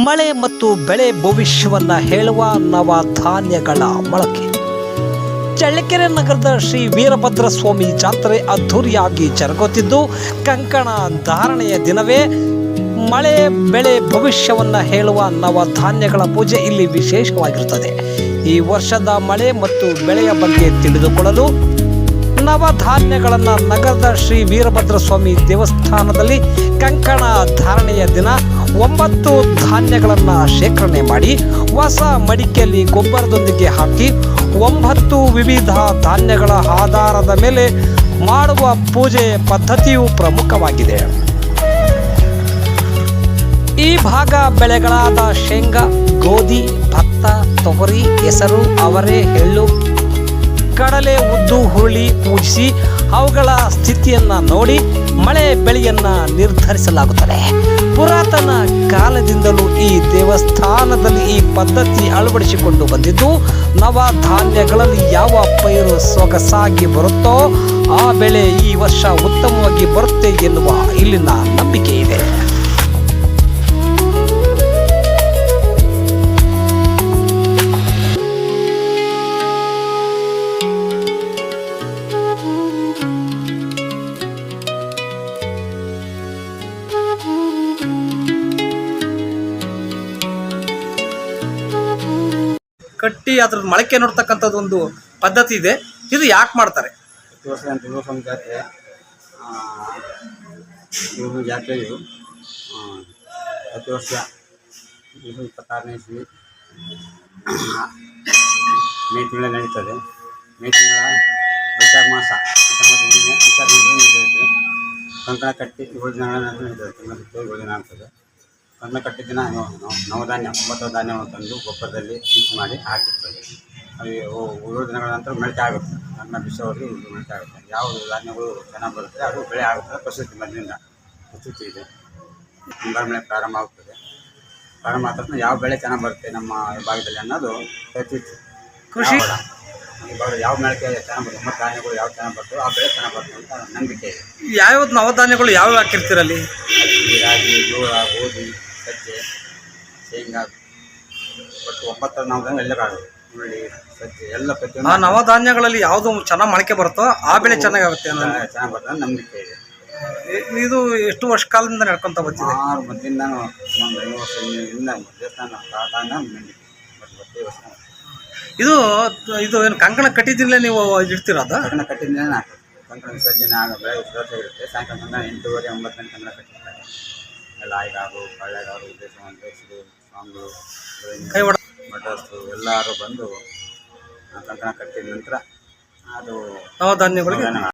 ಮಳೆ ಮತ್ತು ಬೆಳೆ ಭವಿಷ್ಯವನ್ನ ಹೇಳುವ ನವಧಾನ್ಯಗಳ ಮೊಳಕೆ. ಚಳ್ಳಕೆರೆ ನಗರದ ಶ್ರೀ ವೀರಭದ್ರ ಸ್ವಾಮಿ ಜಾತ್ರೆ ಅದ್ಧೂರಿಯಾಗಿ ಜರುಗುತ್ತಿದ್ದು, ಕಂಕಣ ಧಾರಣೆಯ ದಿನವೇ ಮಳೆ ಬೆಳೆ ಭವಿಷ್ಯವನ್ನ ಹೇಳುವ ನವಧಾನ್ಯಗಳ ಪೂಜೆ ಇಲ್ಲಿ ವಿಶೇಷವಾಗಿರುತ್ತದೆ. ಈ ವರ್ಷದ ಮಳೆ ಮತ್ತು ಬೆಳೆಯ ಬಗ್ಗೆ ತಿಳಿದುಕೊಳ್ಳಲು ನವಧಾನ್ಯಗಳನ್ನು ನಗರದ ಶ್ರೀ ವೀರಭದ್ರ ಸ್ವಾಮಿ ದೇವಸ್ಥಾನದಲ್ಲಿ ಕಂಕಣ ಧಾರಣೆಯ ದಿನ 9 ಧಾನ್ಯಗಳನ್ನು ಶೇಖರಣೆ ಮಾಡಿ ಹೊಸ ಮಡಿಕೆಯಲ್ಲಿ ಗೊಬ್ಬರದೊಂದಿಗೆ ಹಾಕಿ 9 ವಿವಿಧ ಧಾನ್ಯಗಳ ಆಧಾರದ ಮೇಲೆ ಮಾಡುವ ಪೂಜೆ ಪದ್ಧತಿಯು ಪ್ರಮುಖವಾಗಿದೆ. ಈ ಭಾಗ ಬೆಳೆಗಳಾದ ಶೇಂಗಾ, ಗೋಧಿ, ಭತ್ತ, ತೊಗರಿ, ಹೆಸರು, ಅವರೆ, ಎಳ್ಳು, ಕಡಲೆ, ಉದ್ದು, ಹುರುಳಿ ಪೂಜಿಸಿ ಅವುಗಳ ಸ್ಥಿತಿಯನ್ನು ನೋಡಿ ಮಳೆ ಬೆಳೆಯನ್ನು ನಿರ್ಧರಿಸಲಾಗುತ್ತದೆ. ಪುರಾತನ ಕಾಲದಿಂದಲೂ ಈ ದೇವಸ್ಥಾನದಲ್ಲಿ ಈ ಪದ್ಧತಿ ಅಳವಡಿಸಿಕೊಂಡು ಬಂದಿದ್ದು, ನವಧಾನ್ಯಗಳಲ್ಲಿ ಯಾವ ಪೈರು ಸೊಗಸಾಗಿ ಬರುತ್ತೋ ಆ ಬೆಳೆ ಈ ವರ್ಷ ಉತ್ತಮವಾಗಿ ಬರುತ್ತೆ ಎನ್ನುವ ಇಲ್ಲಿನ ನಂಬಿಕೆ ಇದೆ. ಕಟ್ಟಿ ಅದ್ರ ಮೊಳಕೆ ನೋಡ್ತಕ್ಕಂಥದ್ದು ಒಂದು ಪದ್ಧತಿ ಇದೆ. ಇದು ಯಾಕೆ ಮಾಡ್ತಾರೆ? ಜಾತ್ರೆ ಇವರು ಜಾತ್ರೆಯು ಪ್ರತಿ ವರ್ಷ 26ನೇ ಇಸ್ವಿ ಮೇ ತಿಂಗಳ ನಡೀತದೆ. ಮೇ ತಿಂಗಳ ವೈಶಾಖ ಮಾಸ ನಡೆಯುತ್ತೆ. ಕಂಕಣ ಕಟ್ಟಿ 7 ದಿನಗಳ ನಡೀತದೆ. ತಿಂಗಳ 7 ದಿನ ಆಗ್ತದೆ. ಕಂಕಣ ಕಟ್ಟಿದ ದಿನ ನವಧಾನ್ಯ 9 ಧಾನ್ಯವನ್ನು ತಂದು ಗೊಬ್ಬರದಲ್ಲಿ ಮಿಕ್ಸ್ ಮಾಡಿ ಹಾಕಿರ್ತದೆ. ಅದು 7 ದಿನಗಳ ನಂತರ ಮೊಳಕೆ ಆಗುತ್ತೆ. ನನ್ನ ಬಿಸೋರಿಗೆ ಮೊಳಕೆ ಆಗುತ್ತೆ. ಯಾವ ಧಾನ್ಯಗಳು ಚೆನ್ನಾಗಿ ಬರುತ್ತೆ ಅದು ಬೆಳೆ ಆಗುತ್ತೆ. ಪ್ರಸ್ತುತಿ ಮೊದಲಿಂದ ಪ್ರಸ್ತುತಿ ಇದೆ. ಮುಂಗಾರು ಮಳೆ ಪ್ರಾರಂಭ ಆಗುತ್ತದೆ. ಪ್ರಾರಂಭ ಆದ ತಕ್ಷಣ ಯಾವ ಬೆಳೆ ಚೆನ್ನಾಗಿ ಬರುತ್ತೆ ನಮ್ಮ ಭಾಗದಲ್ಲಿ ಅನ್ನೋದು ಪ್ರತೀತಿ. ಕೃಷಿ ಯಾವ ಮೊಳಕೆ ಚೆನ್ನಾಗಿ ಬರುತ್ತೆ, 9 ಧಾನ್ಯಗಳು ಯಾವ ಚೆನ್ನಾಗಿ ಬರ್ತವೆ ಆ ಬೆಳೆ ಚೆನ್ನಾಗಿ ಬರ್ತವೆ ಅಂತ ನಂಬಿಕೆ ಇದೆ. ಯಾವ್ಯಾವ ನವಧಾನ್ಯಗಳು ಯಾವ್ಯಾವ ಹಾಕಿರ್ತೀರಲ್ಲಿ? ರಾಗಿ, ಜೋಳ, ಗೋಧಿ, ಸಜ್ಜೆ, ಶೇಂಗಾ, ಒಟ್ಟು 9 ನವಧಾನ್ಯ ಎಲ್ಲ ಆಗುತ್ತೆ. ಹುರುಳಿ, ಸಜ್ಜೆ ಎಲ್ಲ ಪ್ರತಿಯೊಂದು. ಆ ನವಧಾನ್ಯಗಳಲ್ಲಿ ಯಾವುದು ಚೆನ್ನಾಗಿ ಮೊಳಕೆ ಬರುತ್ತೋ ಆ ಬೆಳೆ ಚೆನ್ನಾಗುತ್ತೆ ಚೆನ್ನಾಗಿ ಬರ್ತದೆ ನಂಬಿಕೆ ಇದೆ. ಇದು ಎಷ್ಟು ವರ್ಷ ಕಾಲದಿಂದ ನಡ್ಕೊಂತ ಬರ್ತಿದೆ? ಮೊದಲಿಂದ ಒಂದು 5 ವರ್ಷದಿಂದ ದೇವಸ್ಥಾನ ನಂಬಿಕೆ ಬರ್ತೀವಿ. ಇದು ಇದು ಏನು ಕಂಕಣ ಕಟ್ಟಿದ್ದಿಲ್ಲ ನೀವು ಇಡ್ತಿರೋದು? ಕಂಕಣ ಕಟ್ಟಿದ್ದೇ ಕಂಕಣ ವಿಸರ್ಜನೆ ಆಗ ಬೆಳೆ ವಿಶ್ವಾಸ ಇರುತ್ತೆ. ಸಾಯಂಕಾಲ 8:30, 9 ಗಂಟೆ ಕಂಕಣ ಕಟ್ಟಿರ್ತಾರೆ. ಎಲ್ಲ ಆಯ್ಗಾರು, ಕಳ್ಳೆಗಾರು, ಉದ್ದೇಶವಂತರು, ಸ್ವಾಮಿಗಳು, ಮಠಸ್ಥರು ಎಲ್ಲರೂ ಬಂದು ಕಂಕಣ ಕಟ್ಟಿದ ನಂತರ ಅದು ನವಧಾನ್ಯಗಳಿಗೆ